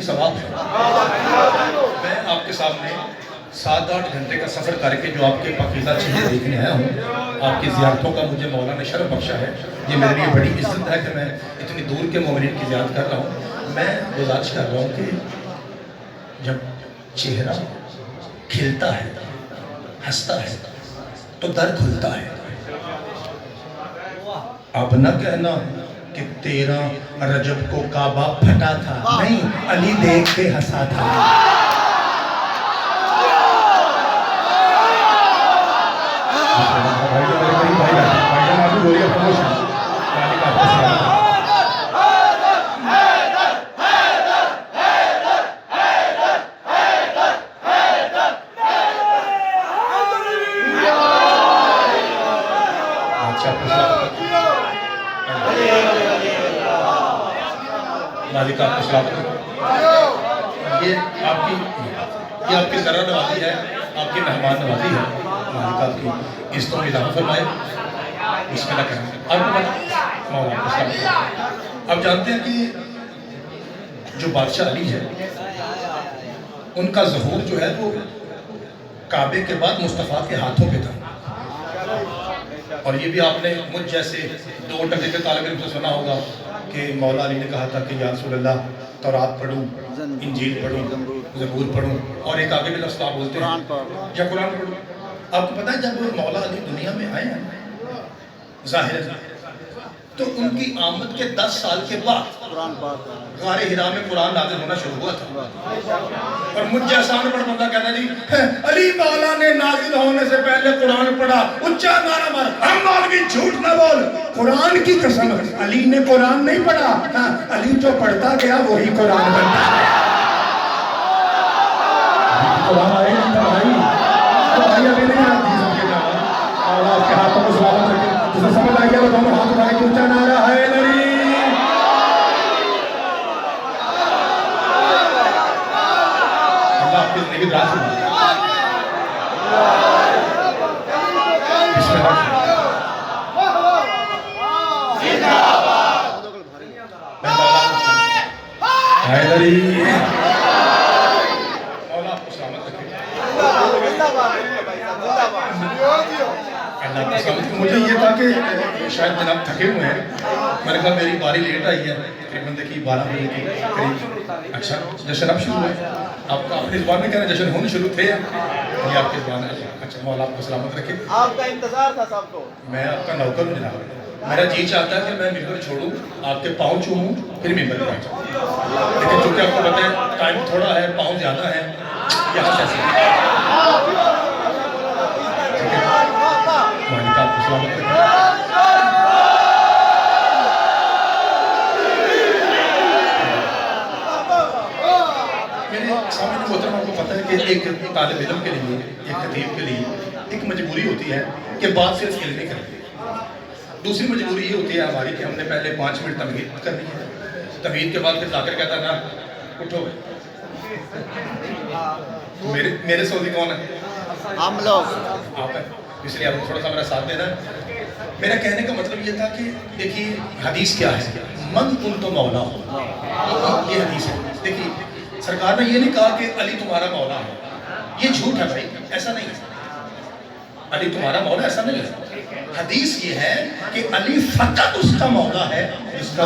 کی ثواب ہے۔ میں آپ کے سامنے 7-8 گھنٹے کا سفر کر کے جو آپ کے پاکیزہ چہرے دیکھنے آیا ہوں، آپ کی زیارتوں کا مجھے مولا نے شرف بخشا ہے۔ یہ میرے لیے بڑی عزت ہے کہ میں اتنی دور کے مومنین کی زیارت کر رہا ہوں۔ میں گزارش کر رہا ہوں کہ جب چہرہ کھلتا ہے، ہنستا ہے، تو در کھلتا ہے۔ اب نہ کہنا کہ 13 رجب کو کعبہ پھٹا تھا، نہیں، علی دیکھ کے ہنسا تھا۔ مالک آپ کو سلامت رکھے۔ یہ آپ کی ذرا نوازی ہے، آپ کی مہمان نوازی ہے۔ مالک آپ کی عزتوں میں اضافہ فرمائے۔ بسم اللہ کریں۔ آپ کو مولا آپ کو سلامت رکھے۔ آپ جانتے ہیں کہ جو بادشاہ علی ہے، ان کا ظہور جو ہے وہ کعبے کے بعد مصطفیٰ کے ہاتھوں پہ تھا۔ اور یہ بھی آپ نے مجھ جیسے 2 ٹکے کے طالب علم سے سنا ہوگا کہ مولا علی نے کہا تھا کہ یا رسول اللہ تورات پڑھوں، انجیل پڑھوں، زبور پڑھوں، اور ایک آگے بھی لفظ آپ بولتے ہیں یا قرآن پڑھوں۔ آپ کو پتہ ہے جب مولا علی دنیا میں آئے ہیں ظاہر تو ان کی آمد کے 10 سال کے بعد غار حرا میں قرآن نازل ہونا شروع ہوا تھا۔ اور مجھ جیسا انپڑھ بندہ کہتا جی علی مولا نے نازل ہونے سے پہلے قرآن پڑھا، اچھا نعرہ مار، ہم مولوی جھوٹ نہ بول، قرآن کی قسم علی نے قرآن نہیں پڑھا، علی جو پڑھتا گیا وہی قرآن بنتا گیا۔ قرآن آئے نہیں تھا بھائی، تو بھائی ابھی نہیں آتی سب کے جانا، اور آپ کے ہاتھوں کو سلامت رکھے۔ جسے سمجھ آ گیا وہ دونوں ہاتھ اٹھائے کہ اونچا نعرہ ہے لڑی۔ اللہ آپ کی زندگی دراز کرے۔ بسم اللہ۔ حیدری مولا آپ کو سلامت رکھے۔ اللہ آپ کو سلامت رکھے۔ مجھے یہ تھا کہ شاید جناب تھکے ہوئے ہیں، میں نے کہا میری باری لیٹ آئی ہے، تقریباً دیکھیے 12 بجے کے قریب۔ اچھا جشن اب شروع ہے، آپ کا اپنی زبان میں کہنا جشن ہونے شروع تھے یہ آپ کی زبان ہے۔ اچھا مولا آپ کو سلامت رکھے۔ آپ کا انتظار تھا صاحب کو۔ میں آپ کا نوکر ہوں جناب، میرا جی چاہتا ہے کہ میں ممبر چھوڑوں، آپ کے پاؤں چوموں، پھر ممبر پہ جاؤں، لیکن چونکہ آپ کو پتہ ہے ٹائم تھوڑا ہے، پاؤں زیادہ ہے، یہاں سے مالک آپ کو سلامت رکھے۔ میرے سامنے محترم آپ کو پتہ ہے کہ ایک طالب علم کے لیے، ایک خطیب کے لیے ایک مجبوری ہوتی ہے کہ بات صرف علمی کریں۔ دوسری مجبوری یہ ہوتی ہے ہماری کہ ہم نے پہلے 5 منٹ تمہید کرنی ہے، تمہید کے بعد پھر ذاکر کہتا ہے نا اٹھو۔ میرے سعودی کون ہے؟ ہم لوگ آپ ہیں، اس لیے آپ تھوڑا سا میرا ساتھ دینا۔ میرا کہنے کا مطلب یہ تھا کہ دیکھیے حدیث کیا ہے، من کنت مولا ہو، یہ حدیث ہے۔ دیکھیے سرکار نے یہ نہیں کہا کہ علی تمہارا مولا ہے، یہ جھوٹ ہے بھائی، ایسا نہیں ہے۔ علی تمہارا مولا ایسا نہیں ہے، حدیث یہ ہے کہ علی فقط اس کا مولا ہے جس کا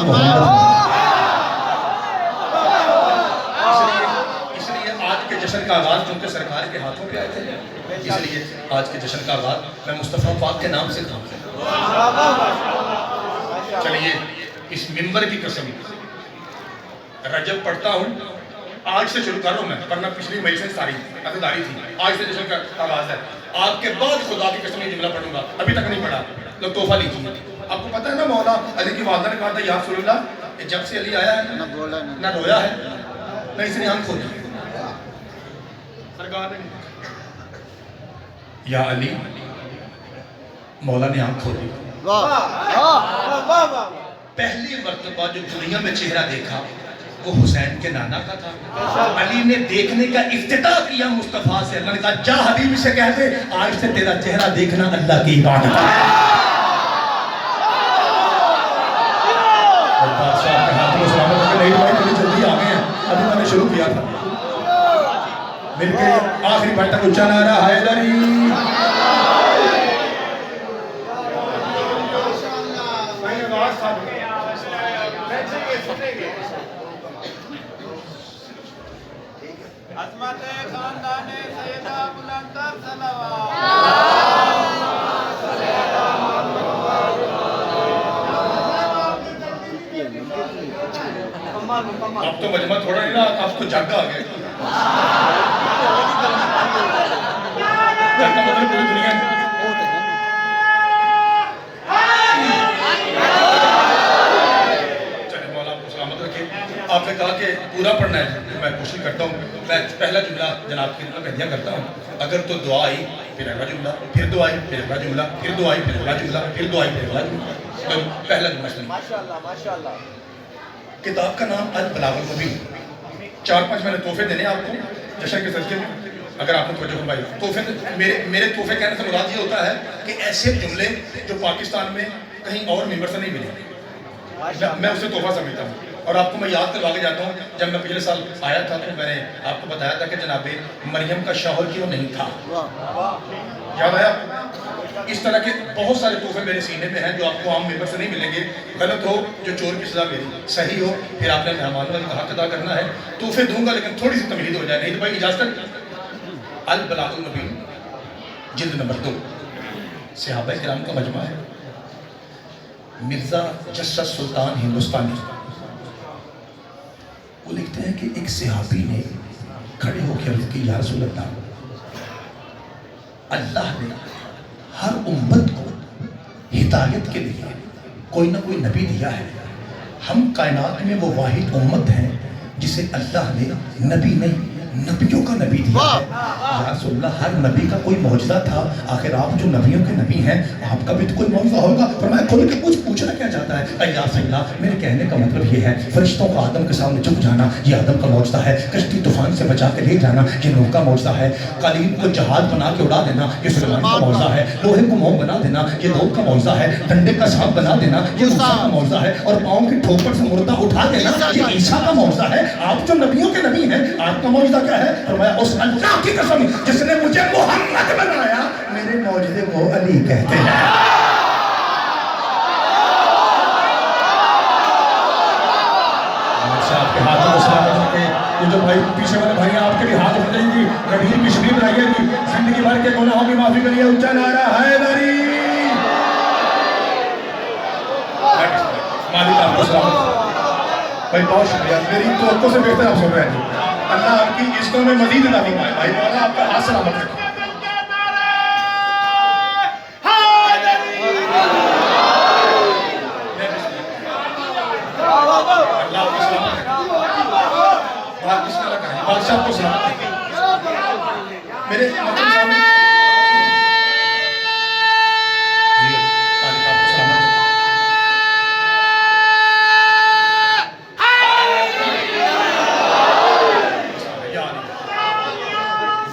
اس لیے آج کے جشن کا آغاز چونکہ سرکار کے ہاتھوں پہ آئے تھے، اس لیے آج کے جشن کا آغاز میں مصطفیٰ پاک کے نام سے کروں۔ چلیے اس ممبر کی قسم رجب پڑھتا ہوں، آج سے شروع کر رہا ہوں میں، ورنہ پچھلی مئی سے ساری عقیداری تھی، آج سے جشن کا آغاز ہے۔ آپ کے بعد خدا کی قسم یہ جملہ پڑھوں گا، ابھی تک نہیں پڑھا، لوگ تحفہ لیجیے۔ آپ کو پتہ ہے نا مولا علی کی والدہ نے کہا تھا یا رسول اللہ جب سے علی آیا ہے نہ رویا ہے نہ اس نے آنکھ کھولی، سرکار نے یا علی مولا نے آنکھ کھولی۔ پہلی مرتبہ جو دنیا میں چہرہ دیکھا وہ حسین کے نانا کا تھا۔ علی نے دیکھنے کا افتتاح کیا مصطفیٰ سے، اللہ نے کہا جا حبیب سے کہہ دے آج سے تیرا چہرہ دیکھنا اللہ کی عبادت ہے۔ بادشاہ کے ہاتھ میں سلامت رکھے، نہیں بھائی بڑی جلدی آ گئے ہیں، ابھی میں نے شروع کیا تھا مل کے آخری بھر تک اونچا نعرہ حیدری عظمت خاندان سیدہ بلندر صلوات اب تو مجمع تھوڑا نہیں رہا اب تو جگ آ گیا جگ کا مطلب پوری دنیا چلے مولا آپ کو سلامت رکھے آپ نے کہا کہ پورا پڑھنا ہے میں کوشش کرتا ہوں میں پہلا جملہ جناب کی طرف ہدیہ کرتا ہوں اگر تو دعا آئی پھر اگلا جملہ پھر دعا آئی پھر اگلا جملہ پھر دعا آئی پھر اگلا جملہ پھر دعا آئی پھر اگلا جملہ تو پہلا جملہ سنیں ماشاءاللہ ماشاءاللہ کتاب کا نام البلاغ المبین 4-5 میں نے تحفے دینے آپ کو جشن کے سلسلے میں اگر آپ نے توجہ فرمائی تحفے میرے تحفے کہنے سے مراد یہ ہوتا ہے کہ ایسے جملے جو پاکستان میں کہیں اور ممبر سے نہیں ملے میں اسے تحفہ سمجھتا ہوں اور آپ کو میں یاد کروا کے جاتا ہوں جب میں پچھلے سال آیا تھا تو میں نے آپ کو بتایا تھا کہ جناب مریم کا شوہر کیوں نہیں تھا یاد آیا اس طرح کے بہت سارے تحفے میرے سینے میں ہیں جو آپ کو عام ممبر سے نہیں ملیں گے غلط ہو جو چور کی سزا میری صحیح ہو پھر آپ نے مہمانوں کا حق ادا کرنا ہے تحفے دوں گا لیکن تھوڑی سی تمہید ہو جائے نہیں تو بھائی اجازت البلاغ المبین جلد نمبر 2 صحابہ کرام کا مجمع ہے مرزا جسس سلطان ہندوستانی وہ لکھتے ہیں کہ ایک صحابی نے کھڑے ہو کے عرض کی یا رسول اللہ اللہ نے ہر امت کو ہدایت کے لیے کوئی نہ کوئی نبی دیا ہے ہم کائنات میں وہ واحد امت ہیں جسے اللہ نے نبی نہیں نبیوں کا نبی دیا ہے یا رسول اللہ ہر نبی کا کوئی معجزہ تھا آخر آپ جو نبیوں کے نبی ہیں آپ کا بھی تو کوئی معجزہ ہوگا فرمایا کھل کے پوچھنا کیا چاہتا ہے یا رسول اللہ میرے کہنے کا مطلب یہ ہے فرشتوں کا آدم کے سامنے جھک جانا یہ آدم کا معجزہ ہے کشتی طوفان سے بچا کے لے جانا یہ نوح کا معجزہ ہے قالین کو جہاز بنا کے اڑا دینا یہ سلیمان کا معجزہ ہے لوہے کو موم بنا دینا یہ داؤد کا معجزہ ہے ڈنڈے کا سانپ بنا دینا یہ موسیٰ کا معجزہ ہے اور پاؤں کی ٹھوکر سے مردہ اٹھا دینا یہ عیسیٰ کا معجزہ ہے آپ جو نبیوں کے نبی ہیں آپ کا معجزہ کیا ہے فرمایا اس اللہ کی قسم جس نے مجھے محمد بنایا میرے معجزے کو علی کہتے ہیں آپ کے ہاتھوں کو سلامت رکھے یہ جو بھائی پیچھے والے بھائی آپ کے بھی ہاتھ اٹھ جائیں گی گھڑیر کی شریف رہیے گی زندگی بھر کے گناہوں کی معافی کریے اونچا نعرہ حیدری مالک آپ کو سلامت بھائی بہت شکریہ میری توقع سے بہتر آپ سن رہے ہیں اللہ آپ کی عزتوں میں مزید ادا فرمائے بھائی مولا آپ کا ہاتھ سلامت رکھے اللہ آپ کو سلامت رکھے بادشاہ کو سلامت رکھے میرے مطلب سامنے مالک آپ کو سلامت رکھے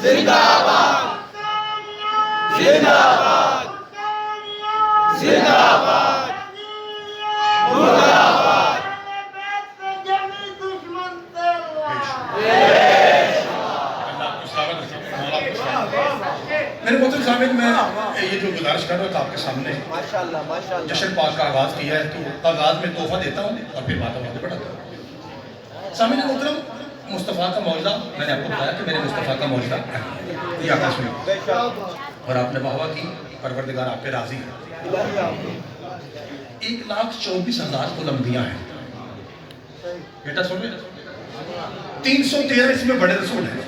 زندہ باد زندہ باد زندہ باد مردہ باد میرے محترم سامعین میں یہ جو گزارش کر رہا تھا آپ کے سامنے ماشاءاللہ ماشاءاللہ جشن پاک کا آغاز کیا ہے تو آغاز میں تحفہ دیتا ہوں اور پھر باتوں آگے بڑھاتا ہوں سامعین محترم مصطفیٰ کا معجزہ میں نے آپ کو بتایا کہ میرے مصطفیٰ کا معجزہ یہ آکاش میں اور آپ نے واہ کی پروردگار آپ پہ راضی ہے 1,24,000 کل انبیاء ہیں بیٹا سن رہے 313 اس میں بڑے رسول ہیں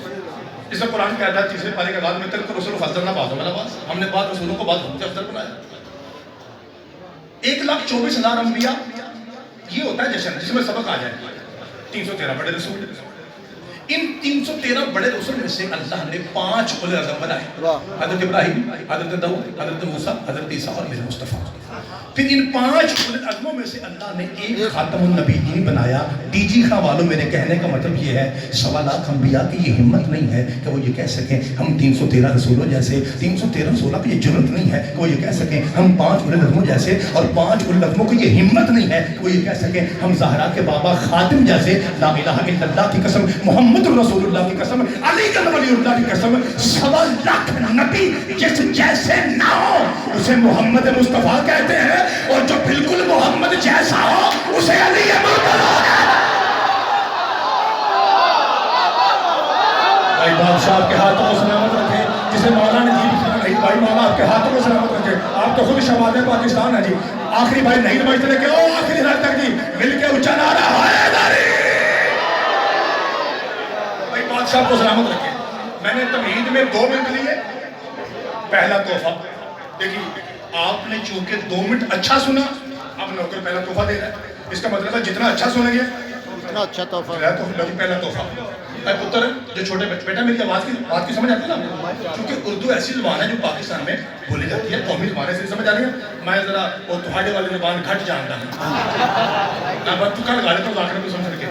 اس میں قرآن کہتا ہے تیسرے پارے کے بعد میں تلک رسول فضل نہ بعض والا باز ہم نے بعض رسولوں کو بعض ہم سے افضل بنایا 1,24,000 انبیاء یہ ہوتا ہے جشن جس میں سبق آ جائے 313 بڑے رسول ان 313 بڑے رسول میں سے اللہ نے 5 اولو العزم بنائے، واہ۔ حضرت ابراہیم، حضرت داؤد، حضرت موسیٰ، حضرت عیسیٰ اور میرے مصطفیٰ۔ پھر ان 5 اولو العزموں میں سے اللہ نے ایک خاتم النبیین بنایا۔ ڈی جی خان والوں، میرے کہنے کا مطلب یہ ہے 1.25 لاکھ انبیاء کی یہ ہمت نہیں ہے کہ وہ یہ کہہ سکیں ہم 313 رسولوں جیسے، 313 رسولوں کی یہ جرت نہیں ہے کہ وہ یہ کہہ سکیں ہم 5 اولو العزموں جیسے، اور 5 اولو العزموں کی یہ ہمت نہیں ہے کہ وہ یہ کہہ سکیں ہم زہرا کے بابا خاتم جیسے۔ لا الہ الا اللہ کی قسم، محمد رسول اللہ کی قسم، علی گڑھ ولی اللہ کی قسم، 1.25 لاکھ نبی جس جیسے نہ ہو اسے محمد مصطفیٰ کہتے ہیں، اور جو بالکل محمد جیسا ہو اسے علی مرتضیٰ کہتے ہیں۔ بھائی بادشاہ آپ کے ہاتھوں کو سلامت رکھے، جسے مولا نجیب خان نہیں، بھائی مولا آپ کے ہاتھوں کو سلامت رکھے۔ آپ تو خود شہباز پاکستان ہے جی۔ آخری بھائی نہیں نمائشتے لے کے او آخری رات تک جی مل کے اونچا نعرہ حیدری۔ بھائی بادشاہ کو سلامت رکھے۔ میں نے تمہید میں 2 منٹ لیے۔ پہلا تحفہ دیکھیے، آپ نے چونکہ 2 منٹ اچھا سنا، اب نوکر پہلا تحفہ دے رہا ہے۔ اس کا مطلب ہے جتنا اچھا سنیں گے اتنا اچھا تحفہ۔ پہلا تحفہ اے پتر جو چھوٹے بیٹا، میری آواز کی سمجھ آتی ہے نا؟ کیونکہ اردو ایسی زبان ہے جو پاکستان میں بولی جاتی ہے، قومی زبان ہے، سمجھ آ رہی ہے؟ میں ذرا وہ تہاڑے والی زبان گھٹ جانتا ہوں، میں بات تو لگا لیتا ہوں آخر میں سمجھ کے،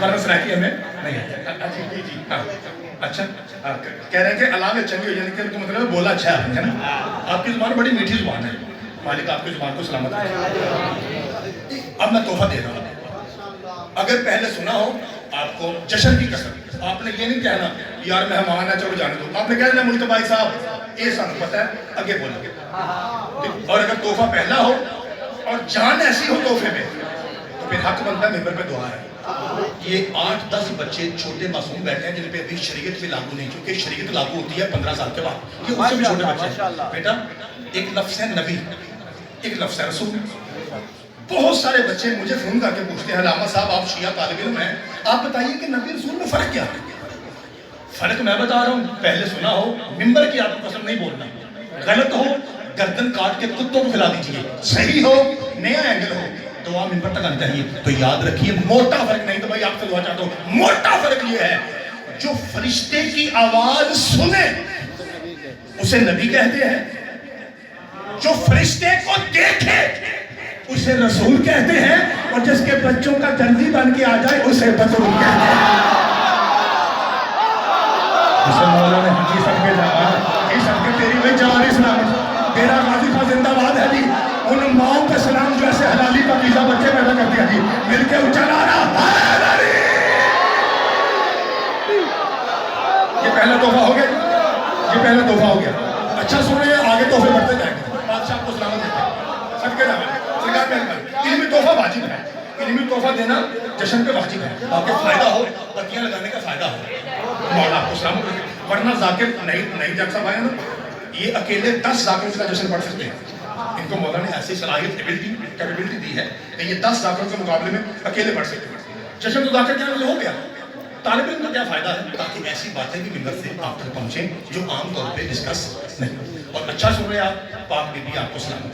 ورنہ سناتی ہمیں نہیں آتا۔ جی جی ہاں اچھا، کہہ رہے ہیں کہ علامہ چنگی، یعنی کہ تو مطلب بولا اچھا ہے آپ نے نا۔ آپ کی زبان بڑی میٹھی زبان ہے، مالک آپ کی زبان کو سلامت رکھے۔ اب میں تحفہ دے رہا ہوں۔ اگر پہلے سنا ہو آپ کو جشن کی قسم، آپ نے یہ نہیں کہنا یار مہمان ہے چلو جانے دو، آپ نے کہہ دینا ملک بھائی صاحب یہ سانو پتہ ہے آگے بولیں گے۔ اور اگر تحفہ پہلا ہو اور جان ایسی ہو تحفے میں تو پھر حق بنتا ہے ممبر پہ دعا ہے۔ یہ 8-10 بچے چھوٹے معصوم بیٹھے ہیں جن پہ ابھی شریعت بھی لاگو نہیں، کیونکہ شریعت لاگو ہوتی ہے 15 سال کے بعد، یہ اس سے بھی چھوٹے بچے ہیں۔ بیٹا ایک لفظ ہے نبی، ایک لفظ ہے رسول۔ بہت سارے بچے مجھے فون کر کے پوچھتے ہیں علامہ صاحب آپ شیعہ طالب علم ہیں، آپ بتائیے کہ نبی رسول میں فرق کیا ہے؟ فرق میں بتا رہا ہوں، پہلے سنا ہو ممبر کی آپ کو قسم نہیں بولنا، غلط ہو گردن کاٹ کے کتوں کو کھلا دیجئے، صحیح ہو نیا اینگل ہو دعا ممبر تک آنی چاہیے۔ تو یاد رکھیے موٹا فرق نہیں، تو بھائی آپ سے دعا چاہتا ہوں، موٹا فرق یہ ہے جو فرشتے کی آواز سنے اسے نبی کہتے ہیں، جو فرشتے کو دیکھے اسے رسول کہتے ہیں، اور جس کے بچوں کا جلدی بن کے آ جائے اسے بطول کہتے ہیں۔ اسے مولا نے حجی سب کے جوان، حجی سب کے تیری بھائی جوانی سلامت، تیرا غازی خان زندہ باد ہے جی، ان ماؤں پہ سلام جو ایسے حلالی پاکیزہ بچے پیدا کرتے ہیں جی، مل کے اونچا نعرہ حیدری۔ یہ پہلا تحفہ ہو گیا، یہ پہلا تحفہ ہو گیا۔ اچھا سن رہے ہیں، آگے تحفے بڑھتے جائیں گے، بادشاہ کو سلامت دیتے ہیں، سب کے جوان سرکار میں علمی تحفہ واجب ہے، علمی تحفہ دینا جشن پہ واجب ہے تاکہ فائدہ ہو، پتیاں لگانے کا فائدہ ہو۔ مولا آپ کو سلامت رکھے۔ ورنہ ذاکر نہیں جب صاحب آئے نا، یہ اکیلے 10 ذاکروں کا جشن پڑھ سکتے ہیں، ان کو مولا نے ایسی صلاحیت کیپیبلٹی دی ہے کہ یہ 10 ذاکروں کے مقابلے میں اکیلے پڑھ سکتے ہیں۔ جشن تو ذاکر کیا ہو گیا، طالب علم کا کیا فائدہ ہے، تاکہ ایسی باتیں بھی ممبر سے آپ تک پہنچیں جو عام طور پہ ڈسکس نہیں۔ اور اچھا سن رہے آپ، پاک بی بی آپ کو سلامت۔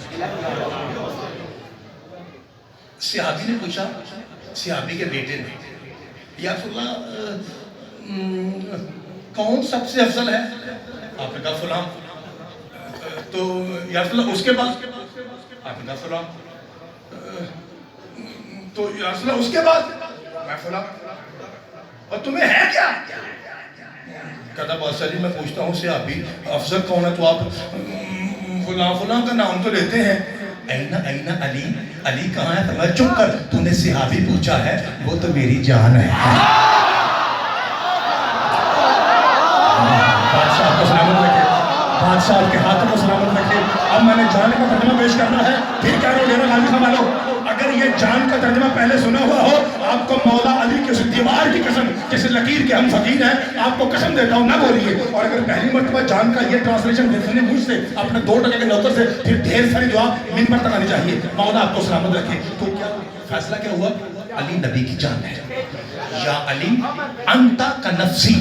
صحابی نے پوچھا صحابی کے بیٹے نے، یا رسول اللہ کون سب سے افضل ہے؟ آپ نے کہا فلاں۔ تو یا رسول اللہ اس کے بعد؟ آپ نے کہا فلاں۔ تو یا رسول اللہ اس کے بعد؟ میں فلاں۔ اور تمہیں ہے کیا؟ کہتا بادشاہ جی میں پوچھتا ہوں صحابی افضل کون ہے، تو آپ فلاں فلاں کا نام تو لیتے ہیں۔ اینا علی، علی کہاں ہے؟ میں چپ کر، تو نے صحابی پوچھا ہے، وہ تو میری جان ہے۔ بادشاہ کو سلامت رکھے، بادشاہ کے ہاتھوں کو سلامت رکھے۔ اب میں نے جان کا ترجمہ پیش کرنا ہے، پھر کہہ رہا ہوں ڈیرا غازی خان والو، اگر یہ جان کا ترجمہ پہلے سنا ہوا ہو، آپ کو مولا علی کی اس دیوار کی قسم، جیسے لکیر کے ہم فقیر ہیں، آپ کو قسم دیتا ہوں نہ بولیے۔ اور اگر پہلی مرتبہ جان کا یہ ٹرانسلیشن دیکھنے مجھ سے اپنے 2 ٹکے کے نوکر سے، پھر ڈھیر ساری دعا منبر تک آنی چاہیے۔ مولا آپ کو سلامت رکھے۔ تو کیا فیصلہ کیا ہوا؟ علی نبی کی جان ہے۔ یا علی انتا کا نفسی،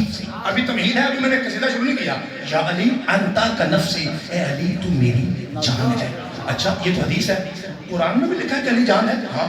ابھی تمہید ہے، ابھی میں نے قصیدہ شروع نہیں کیا۔ یا علی انتا کا نفسی، اے علی تو میری جان ہے۔ اچھا یہ تو حدیث ہے، قرآن میں بھی لکھا ہے کہ علی جان ہے، ہاں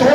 2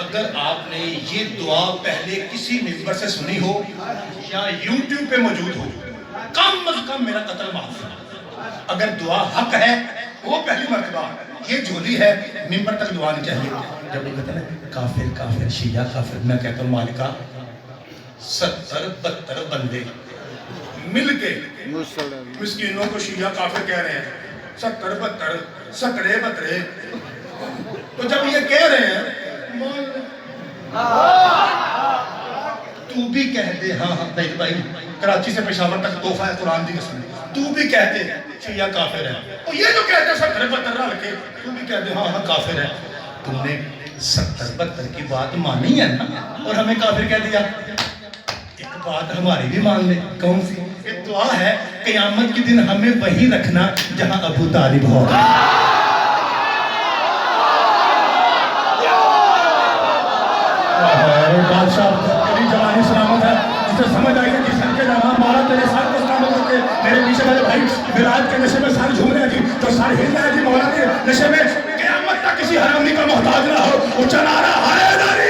اگر آپ نے یہ دعا پہلے کسی ممبر سے سنی ہو یا یوٹیوب پہ موجود ہو، کم از کم میرا قتل معاف. اگر دعا حق ہے وہ پہلی مرتبہ، یہ جھولی ہے، ممبر تک دعا نہیں چاہیے. جب وہ کہتا ہے کافر کافر شیعہ کافر، میں کہتا ہوں مالکہ 70-72 بندے مل کے مسکینوں کو شیعہ کافر کہہ رہے ہیں، 70-72 سترے. تو جب یہ کہہ رہے ہیں تو بھی کہہ دے ہاں نہیں بھائی، کراچی سے پشاور تک تحفہ ہے قرآن دی قسم، تو بھی کہہ دے شیعہ کافر ہے. اور یہ جو کہتے ہیں 70-72 رل کے، تو بھی کہہ دے ہاں ہاں کافر ہے. تم نے 70-72 کی بات مانی ہے نا، اور ہمیں کافر کہہ دیا. ایک بات ہماری بھی مان لے. کون سی؟ ایک دعا ہے قیامت کے دن ہمیں وہیں رکھنا جہاں ابو طالب ہوگا. بادشاہ تیری جوانی سلامت ہے، جسے سمجھ آئی ہے کہ سر کے جہاں مولا تیرے سر کو سلامت رکھے. میرے پیچھے والے بھائی ولایت کے نشے میں سر جھوم رہے ہیں جی، تو سر ہل رہا ہے جی مولا کے نشے میں. قیامت تک کسی حرامی کا محتاج نہ ہو. اونچا نعرہ حیدری.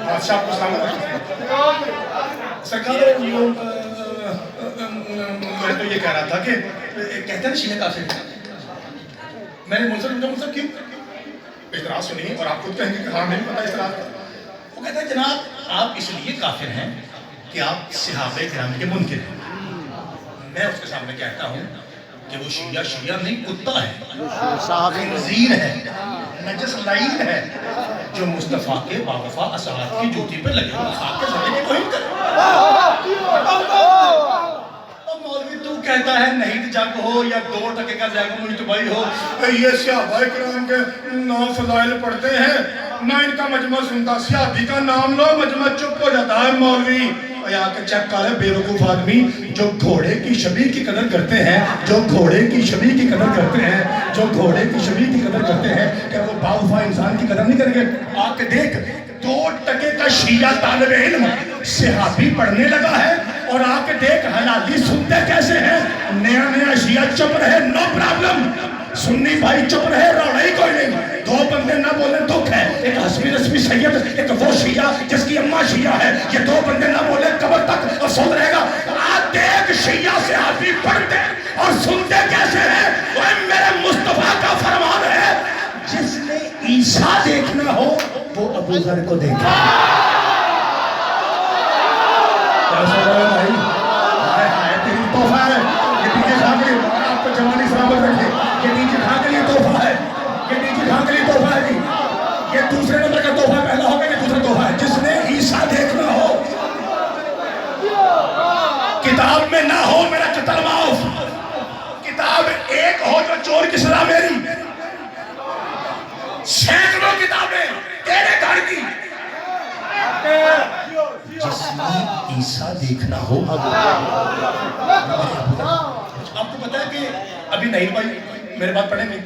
بادشاہ کو سلامت رکھیں. سرکار میں تو یہ کہہ رہا تھا کہ کہتے ہیں شیعہ کافر ہے. میں نے ملزم کیوں اعتراض سنی اور آپ خود کہیں گے کہ ہاں نہیں پتا اعتراض. وہ کہتا ہے جناب آپ اس لیے کافر ہیں کہ آپ صحابہ کرام کے منکر ہیں. میں اس کے سامنے کہتا ہوں کہ وہ شیعہ نہیں، کتا ہے، خنزیر ہے، نجس لعین ہے، جو مصطفیٰ کے باوفا اصحاب کی جوتی پر لگے ہوئے خاک کے زمین کی توہین کرے. اور مولوی تو کہتا ہے نہیں جگ ہو یا 2 ٹکے کا زیگو منتبائی ہو، یہ صحابہ کرام کے نام فضائل پڑھتے ہیں، نہ ان کا مجمع سنتا. صحابی کا نام لو مجمع چپ ہو جاتا ہے. مولوی یہاں کے چیک کر ہے بے وقوف آدمی جو گھوڑے کی شبیہ کی قدر کرتے ہیں، جو گھوڑے کی شبیہ کی قدر کرتے ہیں، جو گھوڑے کی شبیہ کی قدر کرتے ہیں، کہ وہ باوفا انسان کی قدر نہیں کریں گے. آ کے دیکھ 2 ٹکے کا شیعہ طالب علم صحابی پڑھنے لگا ہے، اور آ کے دیکھ حلالی سنتے کیسے ہیں. نیا شیعہ چپ رہے، نو پرابلم. سنی بھائی چپ رہے، روڑا ہی کوئی نہیں. 2 بندے نہ بولے دکھ ہے. ایک حسبی رسمی سید، ایک وہ شیعہ جس کی اماں شیعہ ہے. یہ 2 بندے نہ بولے قبر تک افسوس رہے گا. آج دیکھ شیعہ صحابی پڑھتے اور سنتے کیسے ہیں. وہ میرے مصطفیٰ کا فرمان ہے، جس نے عیسیٰ دیکھنا ہو وہ ابو ذر کو دیکھا. کیسا رہا بھائی؟ ہائے تیری تحفہ ہے. یہ پیچھے کھا کے آپ کو جوانی سلامت رکھے. یہ نیچے کھا کے لیے تحفہ ہے. یہ نیچے کھا کے لیے تحفہ ہے جی. یہ دوسرے نمبر کا تحفہ پہلا ہوگا، یہ دوسرا تحفہ ہے. جس نے عیسیٰ دیکھنا ہو، کتاب میں نہ ہو میرا قتل معاف. کتاب ایک ہو جو چور کی سزا میری، سینکڑوں کتابیں تیرے گھر کی. جس نے عیسیٰ دیکھنا ہو. آپ کو پتا ہے کہ ابھی نہیں بھائی میرے بات پڑھیں گے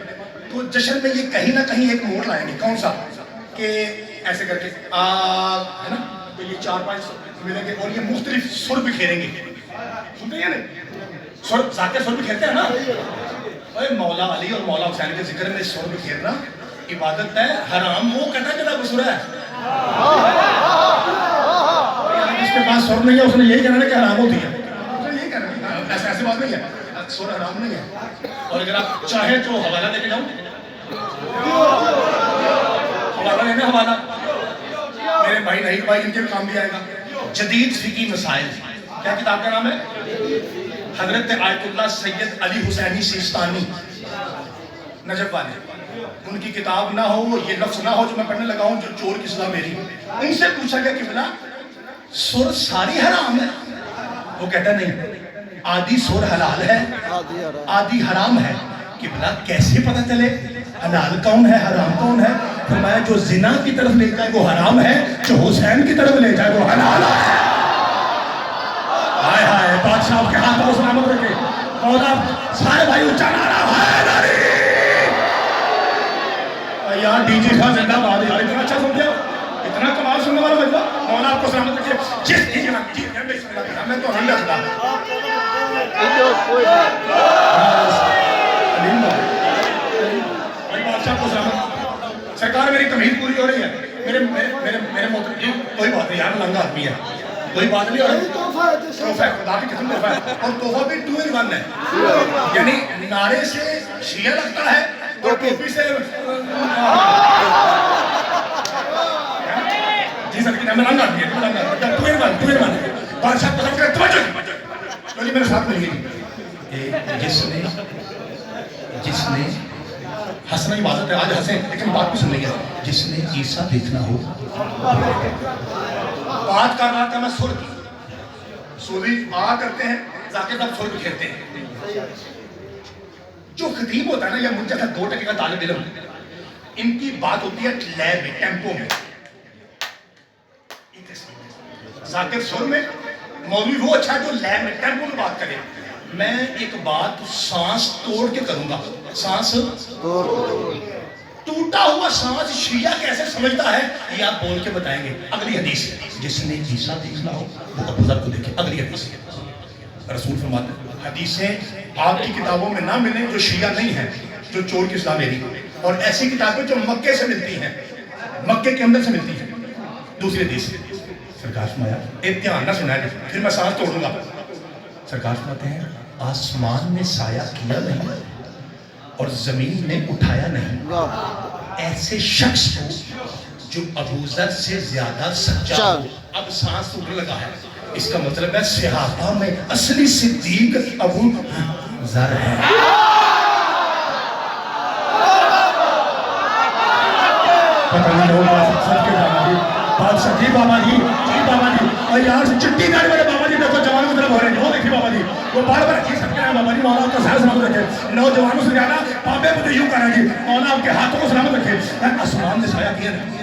تو جشن میں یہ کہیں نہ کہیں ایک موڑ لائیں گے. کون سا؟ کہ ایسے کر کے ہے نا، تو یہ 4-5 ملیں گے اور یہ مختلف سر بکھیریں گے. سنتے ہیں نہیں سر، ذاکر سر بکھیرتے ہیں نا. مولا علی اور مولا حسین کے ذکر میں سر بکھیرنا عبادت ہے، حرام وہ کہتا ہے جدا بسرا ہے. جس کے پاس سر نہیں ہے اس نے یہی کہنا ہے کہ حرام ہوتی ہے. یہی کہنا ہے، ایسی بات نہیں ہے، سر حرام نہیں ہے. اور اگر آپ چاہیں تو حوالہ دے کے جاؤں، حوالہ لینا. حوالہ میرے بھائی نہیں بھائی ان کے کام بھی آئے گا. جدید فقہی مسائل، کیا کتاب کا نام ہے؟ حضرت آیت اللہ سید علی حسینی سیستانی نجف والے. ان کی کتاب نہ ہو، یہ لفظ نہ ہو جو میں پڑھنے لگا ہوں، جو چور کی سزا میری. ان سے پوچھا گیا کہ بلا سر ساری حرام ہے؟ وہ کہتا نہیں، آدھی سر حلال ہے، آدھی حرام ہے. کہ بلا کیسے پتہ چلے حلال کون ہے حرام کون ہے؟ فرمایا جو زنا کی طرف لے جائے وہ حرام ہے، جو حسین کی طرف لے جائے وہ حلال ہے. ہائے ہائے، بادشاہ کے ہاتھ کو سلامت رکھے. مولا سارے بھائی اونچا نعرہ حیدری یار ڈی جے خان زندہ باد یار اتنا اچھا سمجھے اتنا کمال سننے والا مجھے مولا آپ کو سلامت رکھے جس ڈی جے میں تو ہم رکھتا بادشاہ کو سلامت سرکار میری تمہید پوری ہو رہی ہے میرے محترم کوئی بات نہیں یار لنگا آدمی ہے کوئی بات نہیں اور تحفہ خدا کی قسم تحفہ ہے اور تحفہ بھی 2 in 1 ہے یعنی نعرے سے شیعہ لگتا ہے اور ٹوپی سے جی سر میں لنگا آدمی ہے 2 in 1 بادشاہ قسم کرے توجہ تو جی میرے ساتھ ملیے جس نے ہنسنا عبادت ہے آج ہنسیں لیکن بات بھی سن لیں گے جس نے عیسیٰ دیکھنا ہو بات کر رہا تھا میں سر کی سوری آ کرتے ہیں ذاکر صاحب سر بھی کھیلتے ہیں جو خطیب ہوتا ہے نا یا مجھ جیسا 2 ٹکے کا طالب علم ان کی بات ہوتی ہے لے میں ٹیمپو میں ذاکر سر میں مولوی وہ اچھا ہے جو لے میں ٹیمپو میں بات کرے میں ایک بات سانس توڑ کے کروں گا سانس ٹوٹا ہوا سانس شیعہ کیسے سمجھتا ہے یہ آپ بول کے بتائیں گے اگلی حدیث جس نے عیسیٰ دیکھنا ہو وہ ابو ذر کو دیکھے اگلی حدیث رسول فرماتے ہیں حدیثیں آپ کی کتابوں میں نہ ملیں جو شیعہ نہیں ہیں جو چور کی اصلاح میری اور ایسی کتابیں جو مکے سے ملتی ہیں مکے کے اندر سے ملتی ہیں دوسری حدیث سرکار فرمایا ایک دھیان نہ سنائے پھر میں سانس توڑوں گا سرکار فرماتے ہیں آسمان نے سایہ کیا نہیں اور زمین نے اٹھایا نہیں ایسے شخص کو جو ابو ذر سے زیادہ سچا ہو اب سانس اٹھنے لگا ہے اس کا مطلب ہے صحابہ میں اصلی صدیق ابو ذر ہے پتہ نہیں لوگ سچ کے جانا جی بادشاہ جی بابا جی اور یہاں سے چٹی داری والے بابا جی دیکھو جوانوں کی طرف ہو رہے ہیں وہ دیکھیے بابا جی وہ بار بار جی سب کے ہیں بابا جی مولا آپ کا سایہ سلامت رکھے نوجوانوں سے زیادہ پاپے مجھے یوں کریں جی مولا آپ کے ہاتھوں کو سلامت رکھے آسمان نے سایہ کیا نہیں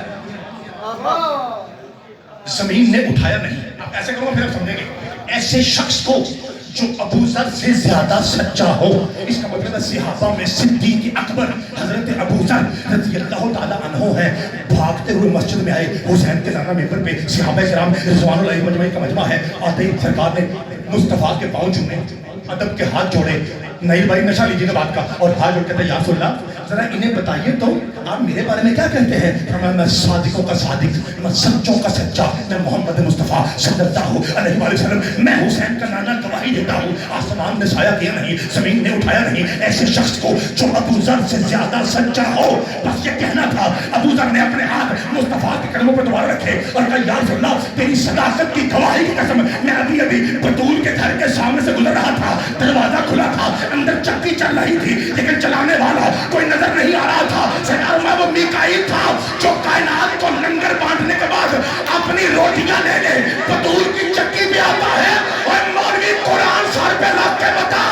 زمین نے اٹھایا نہیں آپ ایسے کرو پھر آپ سمجھیں گے ایسے شخص کو جو ابو ذر سے زیادہ سچا ہو اس کا مطلب ہے صحابہ میں صدیق اکبر حضرت ابو ذر رضی اللہ تعالی عنہ ہیں بھاگتے ہوئے مسجد میں آئے حسین کے زانہ ممبر پہ صحابہ کرام رضوان اللہ مجمع کا مجمع ہے آتے ہی سرکار نے مصطفیٰ کے پاؤں چھونے ادب کے ہاتھ جوڑے نہیں بھائی نشہ لیجیے گا بات کا اور ہاتھ جوڑ کہتے ہیں یا رسول اللہ ذرا انہیں بتائیے تو آپ میرے بارے میں کیا کہتے ہیں فرمایا میں صادقوں کا صادق میں سچوں کا سچا میں محمد مصطفیٰ صلی اللہ علیہ وسلم میں حسین کا نانا گواہی دیتا ہوں آسمان نے سایہ کیا نہیں زمین نے اٹھایا نہیں ایسے شخص کو جو ابو ذر سے زیادہ سچا ہو بس یہ کہنا تھا ابو ذر نے اپنے ہاتھ مصطفیٰ کے قدموں پر دوبارہ رکھے اور کہا یا رسول اللہ تیری صداقت کی گواہی کی قسم میں ابھی بطول کے گھر کے سامنے سے گزر رہا تھا دروازہ کھلا تھا اندر چکی چل رہی تھی لیکن چلانے والا کوئی نظر نہیں آ رہا تھا سرکار میں وہ میکائیل تھا جو کائنات کو لنگر بانٹنے کے بعد اپنی روٹیاں لے لے بطول کی چکی پہ آتا ہے اور مولوی قرآن سر پہ رکھ کے بتا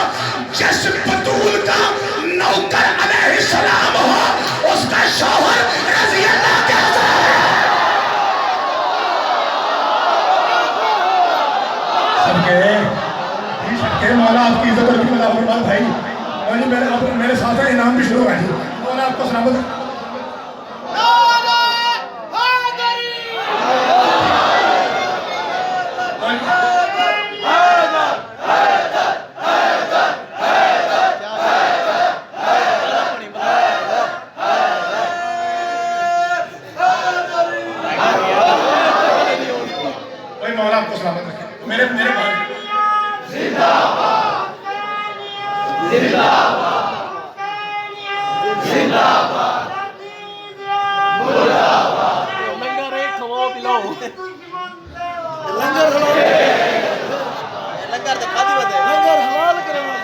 جس بطول کا نوکر علیہ السلام ہو اس کا شوہر رضی اللہ کہتا ہے کہ مولا آپ کی عزت اور کی مدد فرمائے بھائی میرے ساتھ انعام بھی شروع ہے مولا آپ کو سلامت مولا آپ کو سلامت رکھے میرے بھائی زندہ باد زندہ باد زندہ باد مرد آباد لنگر ایک کھواؤ پلاؤ لنگر حلال لنگر دکھا دی بتے لنگر حلال کرنا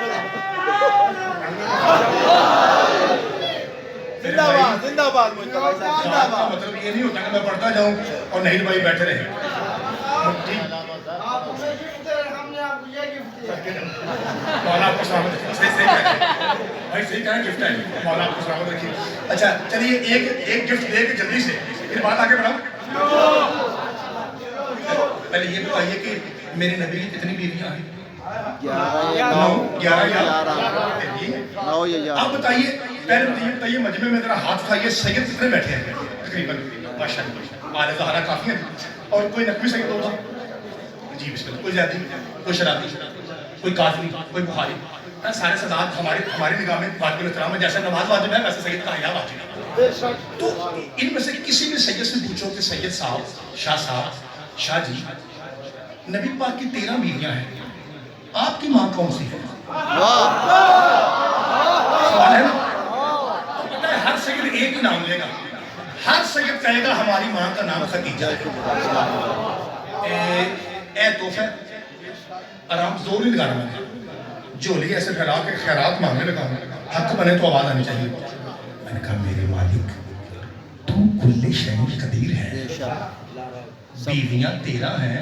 زندہ باد زندہ باد زندہ باد مطلب یہ نہیں ہوتا کہ میں پڑھتا جاؤں اور نہیں بھائی بیٹھے رہے مولا آپ کو سلامت رکھیے صحیح بھائی صحیح کہہ رہے ہیں گفٹ ہے مولا آپ کو سلامت رکھیے اچھا چلیے ایک گفٹ دے کے جلدی سے پھر بات آگے بڑھاؤ پہلے یہ بتائیے کہ میرے نبی کی کتنی بیویاں ہیں آپ بتائیے پہلے بتائیے مجمع میں ذرا ہاتھ اٹھائیے سید کتنے بیٹھے ہیں تقریباً ماشاءاللہ مال زہرا کافی ہیں اور کوئی نقوی سید ہوگا جی بسم اللہ کوئی زیادتی کوئی شرابی کوئی قاضی کوئی بخاری سارے سزاد ہماری نگاہ میں واجب الاحترام ہے جیسے نماز واجب ہے ویسے سید کا حیا واجب ہے تو ان میں سے کسی بھی سید سے پوچھو کہ سید صاحب شاہ جی نبی پاک کی 13 بیویاں ہیں آپ کی ماں کون سی ہے سوال ہے نا تو پتہ ہے ہر سید ایک ہی نام لے گا ہر سید کہے گا ہماری ماں کا نام خدیجہ ہے اے توفہ آرام زور نہیں لگانا میں جھولی ایسے پھیلا کے خیرات مانگنے لگا ہوں حق بنے تو آواز آنی چاہیے میں نے کہا میرے مالک تو کل شیء قدیر ہے بیویاں 13 ہیں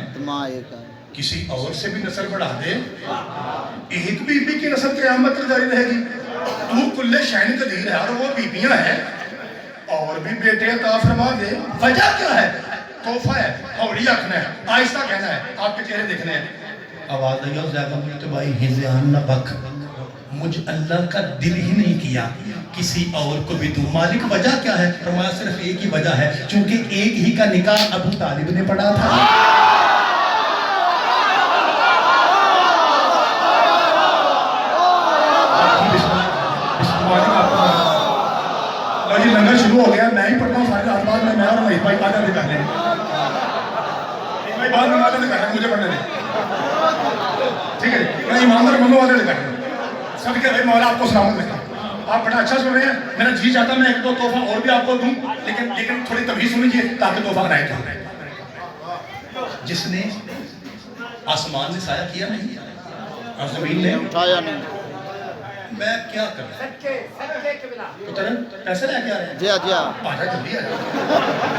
کسی اور سے بھی نسل بڑھا دے ایک بی بی کی نسل قیامت تک جاری رہے گی تو کل شیء قدیر ہے اور وہ بیویاں ہیں اور بھی بیٹے عطا فرما دے وجہ کیا ہے تحفہ ہے ہوڑی آکھنا ہے آہستہ کہنا ہے آپ کے چہرے دیکھنے ہیں آواز آئیو زیادہ ملتبائی ہزیان نہ بک مجھ اللہ کا دل ہی نہیں کیا کسی اور کو بھی دوں مالک وجہ کیا ہے فرمایا صرف ایک ہی وجہ ہے چونکہ ایک ہی کا نکاح ابو طالب نے پڑھا تھا جی لنگر شروع ہو گیا میں ہی پڑھتا ہوں سارے آسمان میں اور نہیں بھائی بات کر لیں بعد میں باتیں کر رہے ہیں مجھے پڑھنے دیں ٹھیک ہے میں ایماندار بندوں والے لے کر رہا ہوں سب کے بھائی مولا آپ کو سلامت رکھتا آپ بڑا اچھا سن رہے ہیں میرا جی چاہتا میں ایک دو تحفہ اور بھی آپ کو دوں لیکن تھوڑی تبھی سنیجیے تاکہ تحفہ عنایت ہو جس نے آسمان نے سایہ کیا نہیں اور زمین نے اٹھایا نہیں میں کیا کر رہا ہوں پیسے لے کے آ رہے ہیں جی آجا جلدی آجا